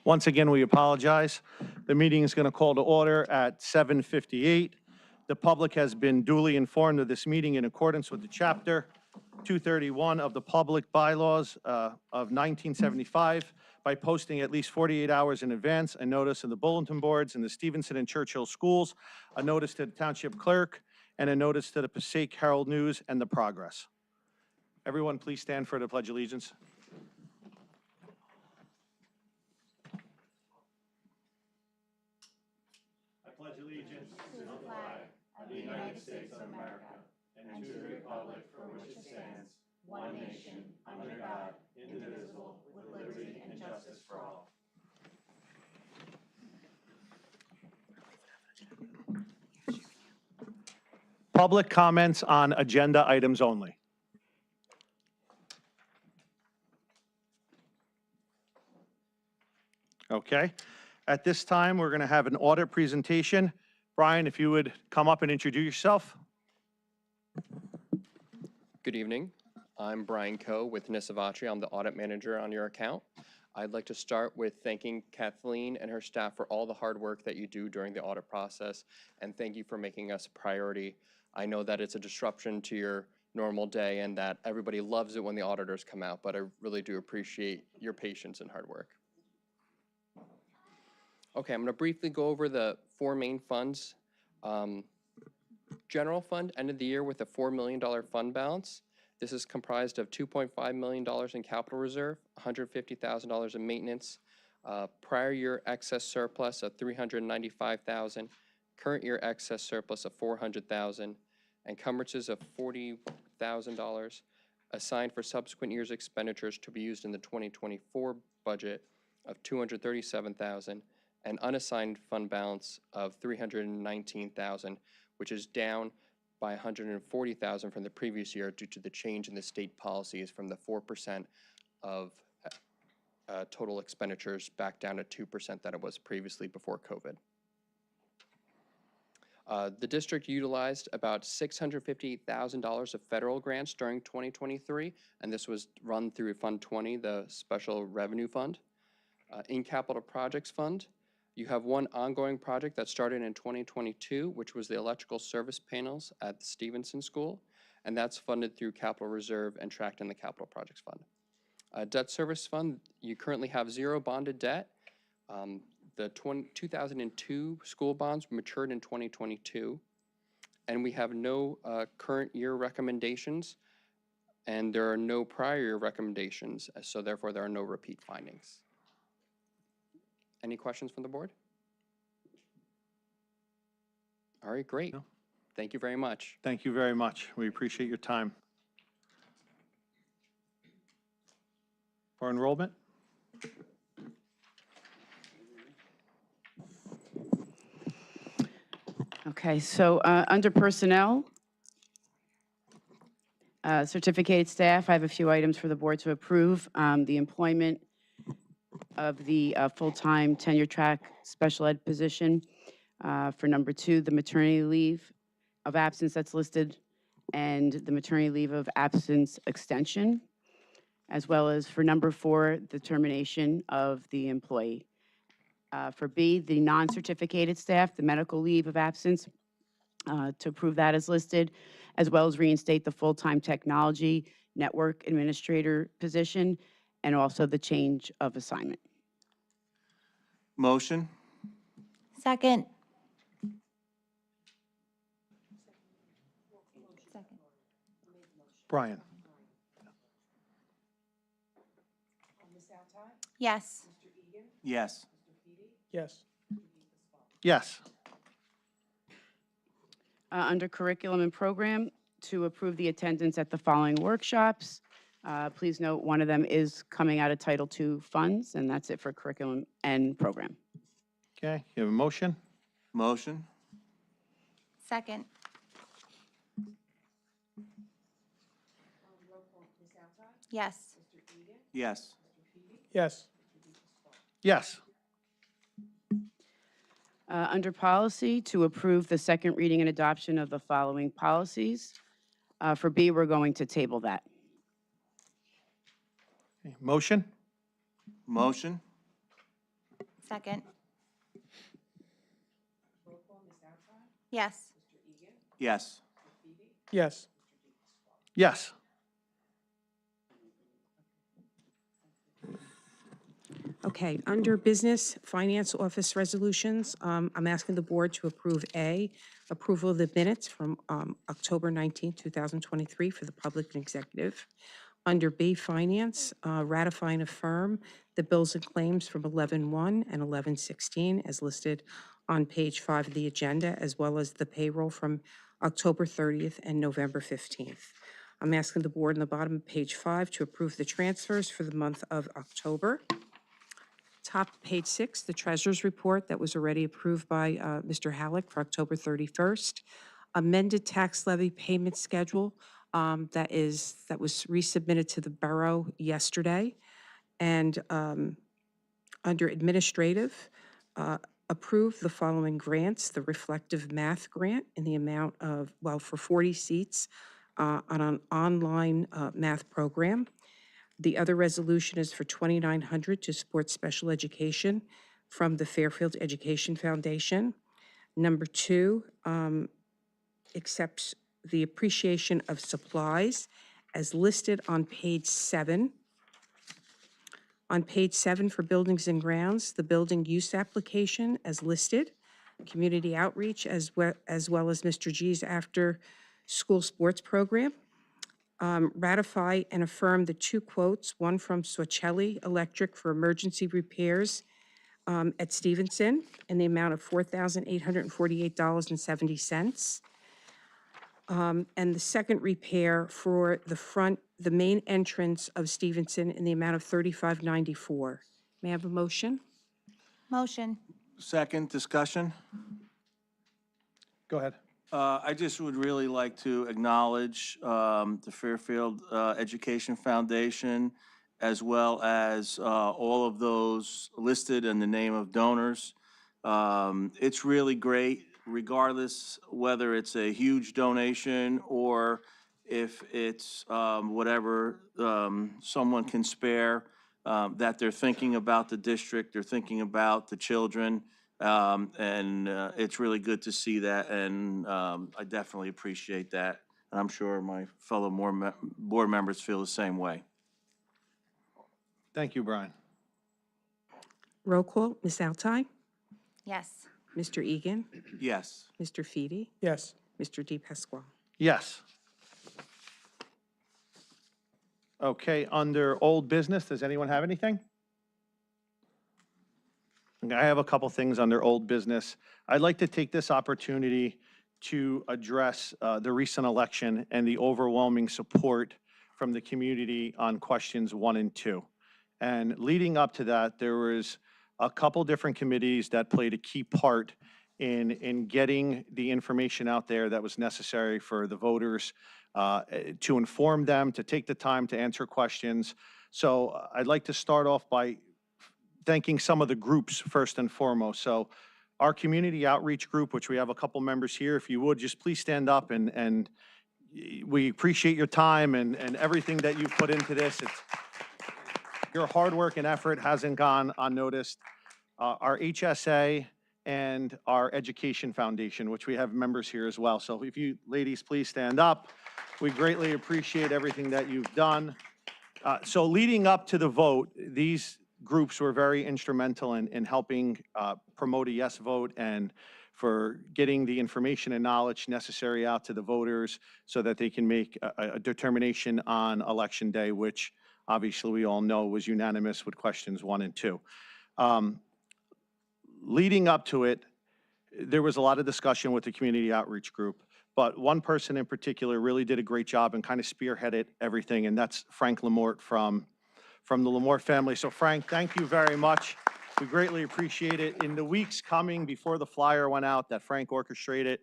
Once again, we apologize. The meeting is going to call to order at 7:58. The public has been duly informed of this meeting in accordance with the Chapter 231 of the Public Bylaws of 1975 by posting at least 48 hours in advance a notice in the bulletin boards in the Stevenson and Churchill schools, a notice to the Township Clerk, and a notice to the Passaic Herald News and the Progress. Everyone, please stand for the Pledge of Allegiance. I pledge allegiance to the flag of the United States of America and to the republic for which it stands, one nation, under God, indivisible, with liberty and justice for all. Public comments on agenda items only. Okay. At this time, we're going to have an audit presentation. Brian, if you would come up and introduce yourself. Good evening. I'm Brian Coe with Nisavachi. I'm the audit manager on your account. I'd like to start with thanking Kathleen and her staff for all the hard work that you do during the audit process, and thank you for making us a priority. I know that it's a disruption to your normal day and that everybody loves it when the auditors come out, but I really do appreciate your patience and hard work. Okay, I'm going to briefly go over the four main funds. General fund ended the year with a $4 million fund balance. This is comprised of $2.5 million in capital reserve, $150,000 in maintenance, prior year excess surplus of $395,000, current year excess surplus of $400,000, encumbrances of $40,000 assigned for subsequent years' expenditures to be used in the 2024 budget of $237,000, and unassigned fund balance of $319,000, which is down by $140,000 from the previous year due to the change in the state policies from the 4% of total expenditures back down to 2% that it was previously before COVID. The district utilized about $650,000 of federal grants during 2023, and this was run through Fund 20, the Special Revenue Fund. In Capital Projects Fund, you have one ongoing project that started in 2022, which was the electrical service panels at the Stevenson School, and that's funded through Capital Reserve and tracked in the Capital Projects Fund. Debt Service Fund, you currently have zero bonded debt. The 2002 school bonds matured in 2022, and we have no current year recommendations, and there are no prior year recommendations, so therefore there are no repeat findings. Any questions from the board? All right, great. No. Thank you very much. Thank you very much. We appreciate your time. For enrollment? Okay, so under personnel, certificated staff, I have a few items for the board to approve. The employment of the full-time tenure track special ed position. For number 2, the maternity leave of absence that's listed, and the maternity leave of absence extension, as well as for number 4, the termination of the employee. For B, the non-certificated staff, the medical leave of absence, to approve that as listed, as well as reinstate the full-time technology network administrator position, and also the change of assignment. Motion. Second. Brian? Yes. Yes. Yes. Yes. Under curriculum and program, to approve the attendance at the following workshops. Please note, one of them is coming out of Title II funds, and that's it for curriculum and program. Okay, you have a motion? Motion. Second. Yes. Yes. Yes. Yes. Under policy, to approve the second reading and adoption of the following policies. For B, we're going to table that. Okay, motion? Motion. Second. Yes. Yes. Yes. Yes. Okay, under Business Finance Office Resolutions, I'm asking the board to approve A, approval of the minutes from October 19, 2023 for the public and executive. Under B, Finance, ratify and affirm the bills and claims from 11/1 and 11/16 as listed on page 5 of the agenda, as well as the payroll from October 30th and November 15th. I'm asking the board on the bottom of page 5 to approve the transfers for the month of October. Top of page 6, the treasurer's report that was already approved by Mr. Halleck for October 31st. Amended tax levy payment schedule that was resubmitted to the borough yesterday. And under administrative, approve the following grants: the reflective math grant in the amount of, well, for 40 seats on an online math program. The other resolution is for $2,900 to support special education from the Fairfield Education Foundation. Number 2, accepts the appreciation of supplies as listed on page 7. On page 7 for buildings and grounds, the building use application as listed, community outreach as well as Mr. G's after-school sports program. Ratify and affirm the 2 quotes, one from Socelli Electric for emergency repairs at Stevenson in the amount of $4,848.70. And the second repair for the main entrance of Stevenson in the amount of $35.94. May I have a motion? Motion. Second, discussion? Go ahead. I just would really like to acknowledge the Fairfield Education Foundation, as well as all of those listed in the name of donors. It's really great, regardless whether it's a huge donation or if it's whatever someone can spare, that they're thinking about the district, they're thinking about the children. And it's really good to see that, and I definitely appreciate that. And I'm sure my fellow board members feel the same way. Thank you, Brian. Roll call, Ms. Altai, Yes. Mr. Egan, Yes. Mr. Feedy, Yes. Mr. De Pasquale. Yes. Okay, under old business, does anyone have anything? Okay, I have a couple things under old business. I'd like to take this opportunity to address the recent election and the overwhelming support from the community on questions 1 and 2. And leading up to that, there was a couple different committees that played a key part in getting the information out there that was necessary for the voters, to inform them, to take the time to answer questions. So I'd like to start off by thanking some of the groups first and foremost. So our community outreach group, which we have a couple members here, if you would, just please stand up, and we appreciate your time and everything that you've put into this. Your hard work and effort hasn't gone unnoticed. Our HSA and our Education Foundation, which we have members here as well. So if you ladies, please stand up. We greatly appreciate everything that you've done. So leading up to the vote, these groups were very instrumental in helping promote a yes vote and for getting the information and knowledge necessary out to the voters so that they can make a determination on Election Day, which obviously we all know was unanimous with questions 1 and 2. Leading up to it, there was a lot of discussion with the community outreach group, but one person in particular really did a great job and kind of spearheaded everything, and that's Frank Lamort from the Lamort family. So Frank, thank you very much. We greatly appreciate it. In the weeks coming before the flyer went out that Frank orchestrated,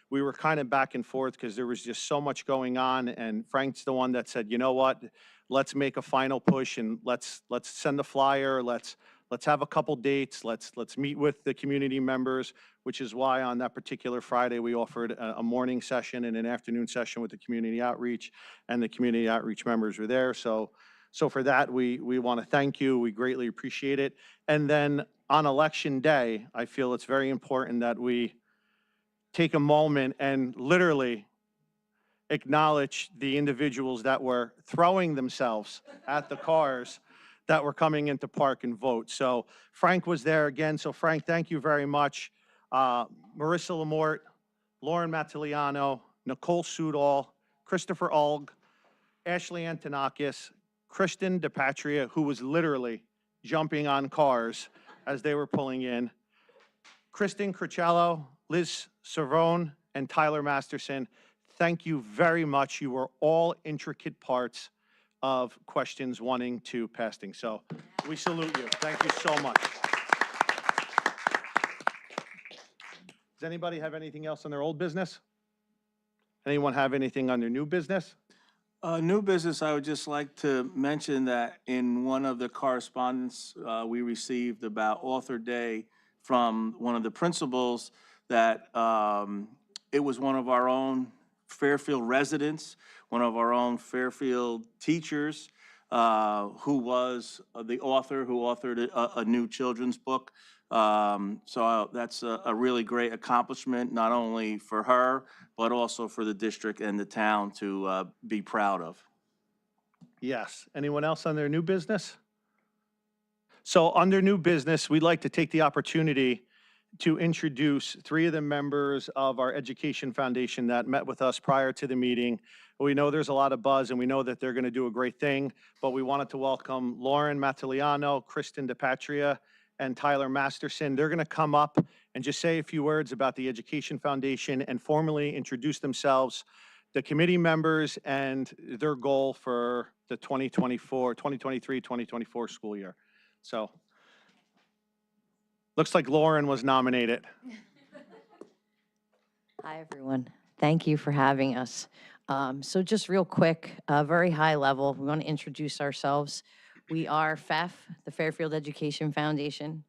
we were kind of back and forth because there was just so much going on, and Frank's the one that said, you know what, let's make a final push and let's send a flyer, let's have a couple dates, let's meet with the community members, which is why on that particular Friday, we offered a morning session and an afternoon session with the community outreach, and the community outreach members were there. So So for that, we want to thank you. We greatly appreciate it. And then on Election Day, I feel it's very important that we take a moment and literally acknowledge the individuals that were throwing themselves at the cars that were coming into park and vote. So Frank was there again. So Frank, thank you very much. Marissa Lamort, Lauren Matiliano, Nicole Sudol, Christopher Ulg, Ashley Antonakis, Kristen DePatria, who was literally jumping on cars as they were pulling in, Kristen Crucello, Liz Cervone, and Tyler Masterson. Thank you very much. You were all intricate parts of questions 1 and 2 passing. So we salute you. Thank you so much. Does anybody have anything else on their old business? Anyone have anything on their new business? New business, I would just like to mention that in one of the correspondence we received about Author Day from one of the principals, that it was one of our own Fairfield residents, one of our own Fairfield teachers, who was the author, who authored a new children's book. So that's a really great accomplishment, not only for her, but also for the district and the town to be proud of. Yes. Anyone else on their new business? So under new business, we'd like to take the opportunity to introduce 3 of the members of our Education Foundation that met with us prior to the meeting. We know there's a lot of buzz, and we know that they're going to do a great thing, but we wanted to welcome Lauren Matiliano, Kristen DePatria, and Tyler Masterson. They're going to come up and just say a few words about the Education Foundation and formally introduce themselves, the committee members, and their goal for the 2023-2024 school year. So, looks like Lauren was nominated. Hi, everyone. Thank you for having us. So just real quick, very high level, we want to introduce ourselves. We are FEF, the Fairfield Education Foundation,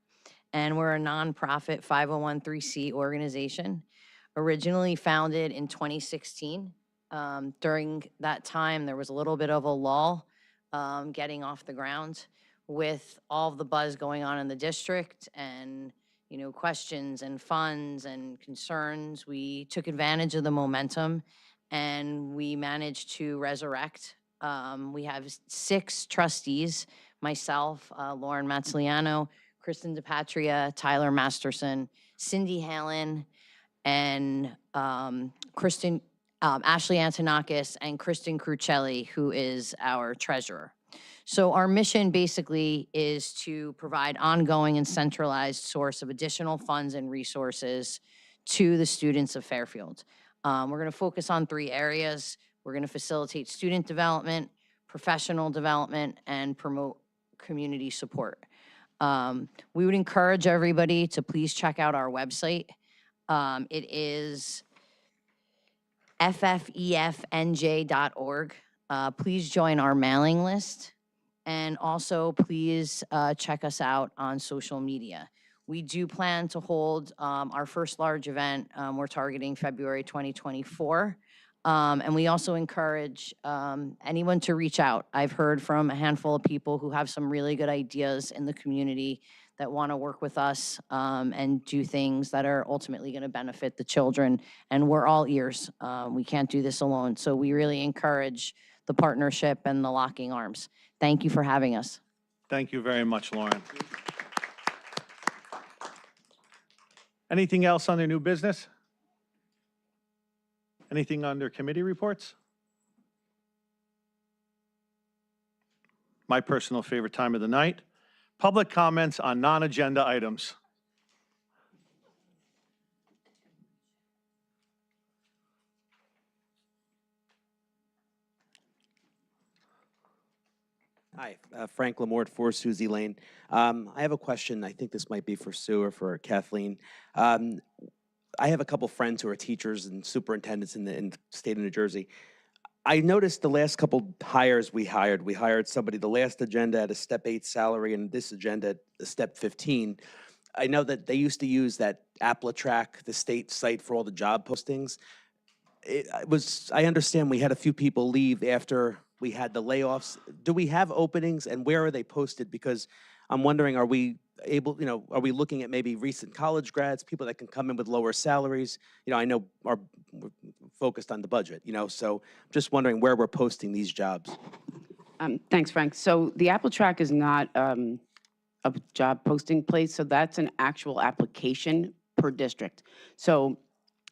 and we're a nonprofit 501(c) organization, originally founded in 2016. During that time, there was a little bit of a lull getting off the ground with all of the buzz going on in the district and questions and funds and concerns. We took advantage of the momentum and we managed to resurrect. We have 6 trustees, myself, Lauren Mazziliano, Kristen DePatria, Tyler Masterson, Cindy Halen, and Ashley Antonakis, and Kristen Crucelli, who is our treasurer. So our mission basically is to provide ongoing and centralized source of additional funds and resources to the students of Fairfield. We're going to focus on 3 areas. We're going to facilitate student development, professional development, and promote community support. We would encourage everybody to please check out our website. It is ffefnj.org. Please join our mailing list. And also, please check us out on social media. We do plan to hold our first large event. We're targeting February 2024. And we also encourage anyone to reach out. I've heard from a handful of people who have some really good ideas in the community that want to work with us and do things that are ultimately going to benefit the children. And we're all ears. We can't do this alone. So we really encourage the partnership and the locking arms. Thank you for having us. Thank you very much, Lauren. Anything else on their new business? Anything under committee reports? My personal favorite time of the night. Public comments on non-agenda items. Hi, Frank Lamort, 4 Suzie Lane. I have a question. I think this might be for Sue or for Kathleen. I have a couple friends who are teachers and superintendents in the state of New Jersey. I noticed the last couple hires we hired somebody, the last agenda at a step 8 salary and this agenda at a step 15. I know that they used to use that AppleTrack, the state site for all the job postings. I understand we had a few people leave after we had the layoffs. Do we have openings, and where are they posted? Because I'm wondering, are we able, are we looking at maybe recent college grads, people that can come in with lower salaries? I know we're focused on the budget, so I'm just wondering where we're posting these jobs. Thanks, Frank. So the Apple Track is not a job posting place, so that's an actual application per district. So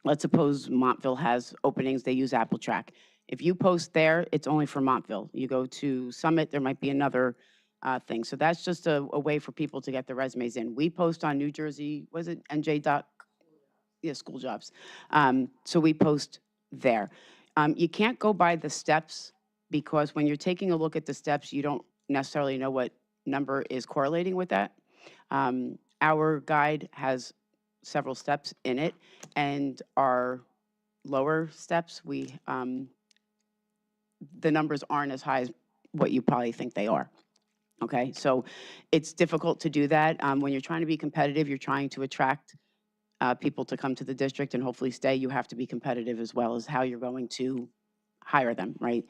let's suppose Montville has openings, they use Apple Track. If you post there, it's only for Montville. You go to Summit, there might be another thing. So that's just a way for people to get their resumes in. We post on New Jersey, was it NJ dot? Yeah, school jobs. So we post there. You can't go by the steps because when you're taking a look at the steps, you don't necessarily know what number is correlating with that. Our guide has several steps in it, and our lower steps, the numbers aren't as high as what you probably think they are. Okay, so it's difficult to do that. When you're trying to be competitive, you're trying to attract people to come to the district and hopefully stay. You have to be competitive as well as how you're going to hire them, right?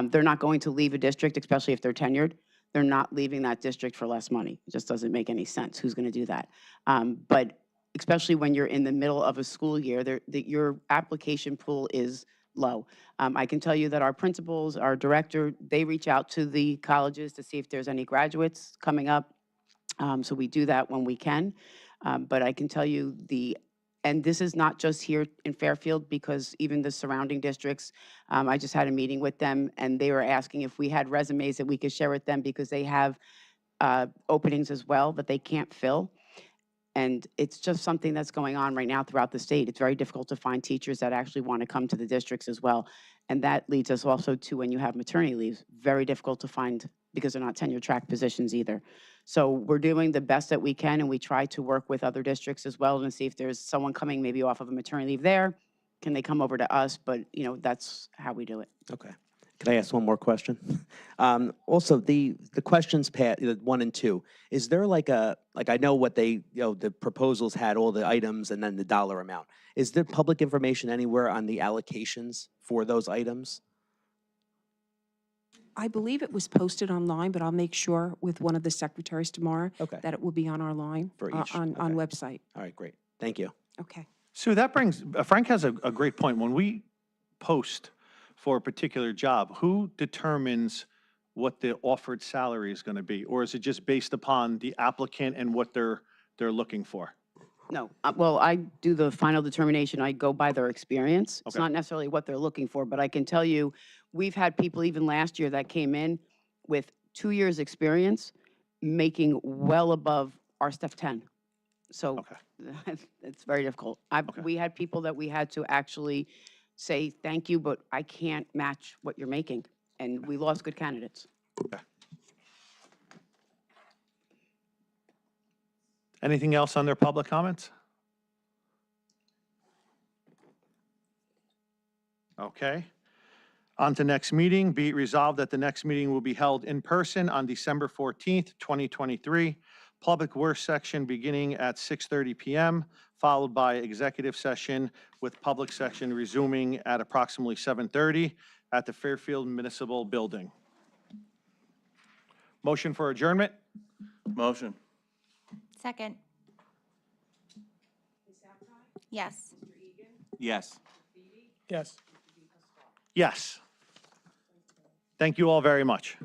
They're not going to leave a district, especially if they're tenured. They're not leaving that district for less money. It just doesn't make any sense. Who's going to do that? But especially when you're in the middle of a school year, your application pool is low. I can tell you that our principals, our director, they reach out to the colleges to see if there's any graduates coming up. So we do that when we can. But I can tell you and this is not just here in Fairfield, because even the surrounding districts, I just had a meeting with them, and they were asking if we had resumes that we could share with them because they have openings as well that they can't fill. And it's just something that's going on right now throughout the state. It's very difficult to find teachers that actually want to come to the districts as well. And that leads us also to when you have maternity leaves, very difficult to find because they're not tenure track positions either. So we're doing the best that we can, and we try to work with other districts as well and see if there's someone coming maybe off of a maternity leave there. Can they come over to us? But, that's how we do it. Okay. Can I ask one more question? Also, the questions, 1 and 2, is there like I know what they, the proposals had all the items and then the dollar amount. Is there public information anywhere on the allocations for those items? I believe it was posted online, but I'll make sure with one of the secretaries tomorrow Okay. that it will be on our line, For each, on okay. website. All right, great. Thank you. Okay. Sue, that brings, Frank has a great point. When we post for a particular job, who determines what the offered salary is going to be? Or is it just based upon the applicant and what they're looking for? No, well, I do the final determination. I go by their experience. It's Okay. not necessarily what they're looking for, but I can tell you, we've had people even last year that came in with 2 years' experience, making well above our step 10. So Okay. it's very difficult. We had people that we had to actually say, thank you, but I can't match what you're making. And we lost good candidates. Anything else on their public comments? Okay. On to next meeting. Be it resolved that the next meeting will be held in person on December 14th, 2023. Public work section beginning at 6:30 p.m., followed by executive session with public section resuming at approximately 7:30 at the Fairfield Municipal Building. Motion for adjournment? Motion. Second. Yes. Yes. Yes. Thank you all very much.